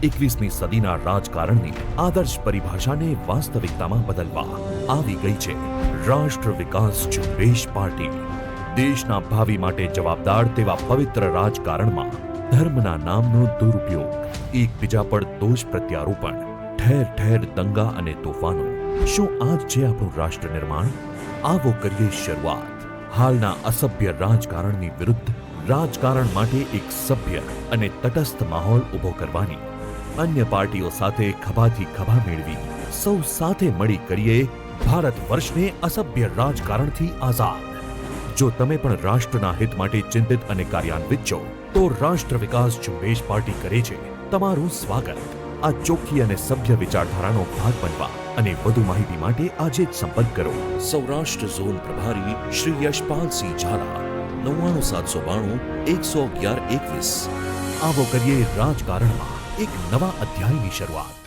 21મી સદીના રાજકારણની આદર્શ પરિભાષાને વાસ્તવિકતામાં બદલવા આવી ગઈ છે રાષ્ટ્ર વિકાસ ઝુંબેશ પાર્ટી। દેશના ભાવિ માટે જવાબદાર તેવા પવિત્ર રાજકારણમાં ધર્મના નામનો દુરુપયોગ, એકબીજા પર દોષ પ્રત્યારોપણ, ઠેર ઠેર દંગા અને તોફાનો, શું આ જ છે આપણું રાષ્ટ્ર નિર્માણ? આવો કરીએ શરૂઆત હાલના અસભ્ય રાજકારણની વિરુદ્ધ રાજકારણ માટે એક સભ્ય અને તટસ્થ માહોલ ઊભો કરવાની। અન્ય પાર્ટીઓ સાથે ખભાથી ખભા મેળવી સૌ સાથે મળી કરીએ ભારત વર્ષને અસભ્ય રાજકારણથી આઝાદ। જો તમે પણ રાષ્ટ્રના હિત માટે ચિંતિત અને કાર્યાન્વિત છો તો રાષ્ટ્ર વિકાસ ઝુંબેશ પાર્ટી કરે છે તમારું સ્વાગત। આ ચોખ્ખી અને સભ્ય વિચારધારાનો ભાગ બનવા અને વધુ માહિતી માટે આજે જ સંપર્ક કરો સૌરાષ્ટ્ર ઝોન પ્રભારી શ્રી યશપાલસિંહ ઝાલા 99 792 111 21। આવો કરીએ રાજકારણમાં એક નવા અધ્યાયની શરૂઆત।